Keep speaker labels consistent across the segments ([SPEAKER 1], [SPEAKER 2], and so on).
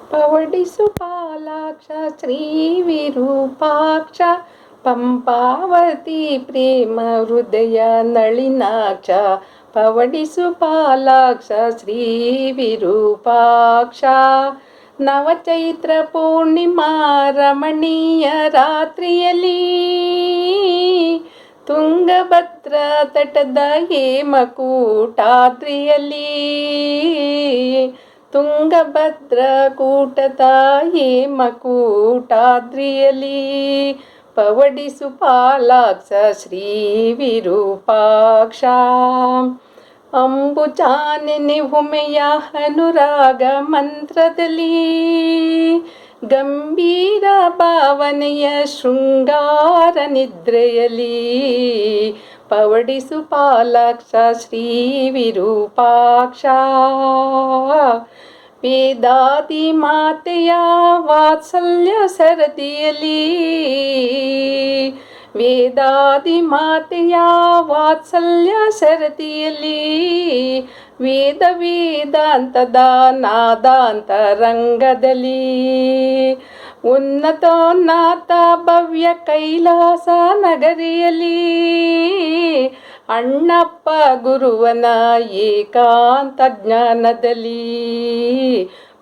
[SPEAKER 1] ಪವಡಿಸು ಪಾಲಾಕ್ಷ ಶ್ರೀ ವಿರೂಪಾಕ್ಷ ಪಂಪಾವತಿ ಪ್ರೇಮ ಹೃದಯ ನಳಿನಾಕ್ಷ ಪವಡಿಸು ಪಾಲಾಕ್ಷ ಶ್ರೀ ವಿರೂಪಾಕ್ಷ ನವಚೈತ್ರ ಪೂರ್ಣಿಮಾ ರಮಣೀಯ ರಾತ್ರಿಯಲ್ಲಿ ತುಂಗಭದ್ರ ತಟದ ಹೇಮಕೂಟಾದ್ರಿಯಲ್ಲಿ ತುಂಗಭದ್ರ ಕೂಟದ ಹೇಮಕೂಟಾದ್ರಿಯಲ್ಲಿ ಪವಡಿಸು ಪಾಲಾಕ್ಷ ಶ್ರೀ ವಿರೂಪಾಕ್ಷ ಅಂಬುಜಾನೆನೆ ಉಮೆಯ ಅನುರಾಗ ಮಂತ್ರದಲ್ಲಿ ಗಂಭೀರ ಭಾವನೆಯ ಶೃಂಗಾರ ನಿದ್ರೆಯಲ್ಲಿ ಪವಡಿಸು ಪಾಲಾಕ್ಷ ಶ್ರೀ ವಿರೂಪಾಕ್ಷ ವೇದಾದಿ ಮಾತೆಯ ವಾತ್ಸಲ್ಯ ಸರದಿಯಲ್ಲಿ ವೇದಾದಿ ಮಾತೆಯ ವಾತ್ಸಲ್ಯ ಸರದಿಯಲ್ಲಿ ವೇದ ವೇದಾಂತದ ನಾದಾಂತ ರಂಗದಲ್ಲಿ ಉನ್ನತೋನ್ನತ ಭವ್ಯ ಕೈಲಾಸ ನಗರಿಯಲ್ಲಿ ಅಣ್ಣಪ್ಪ ಗುರುವನ ಏಕಾಂತ ಜ್ಞಾನದಲ್ಲಿ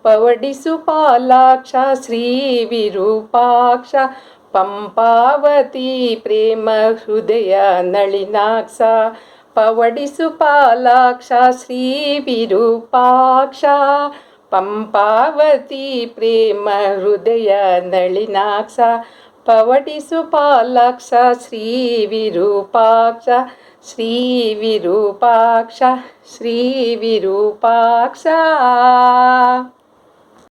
[SPEAKER 1] ಪವಡಿಸು ಪಾಲಾಕ್ಷ ಶ್ರೀ ವಿರೂಪಾಕ್ಷ ಪಂಪಾವತಿ ಪ್ರೇಮ ಹೃದಯ ನಳಿನಾಕ್ಷ ಪವಡಿಸು ಪಾಲಾಕ್ಷ ಶ್ರೀ ವಿರೂಪಾಕ್ಷ ಪಂಪಾವತಿ ಪ್ರೇಮ ಹೃದಯ ನಳಿನಾಕ್ಷ ಪವಡಿಸು ಪಾಲಾಕ್ಷ ಶ್ರೀ ವಿರೂಪಾಕ್ಷ ಶ್ರೀ ವಿರೂಪಾಕ್ಷ ಶ್ರೀ ವಿರೂಪಾಕ್ಷ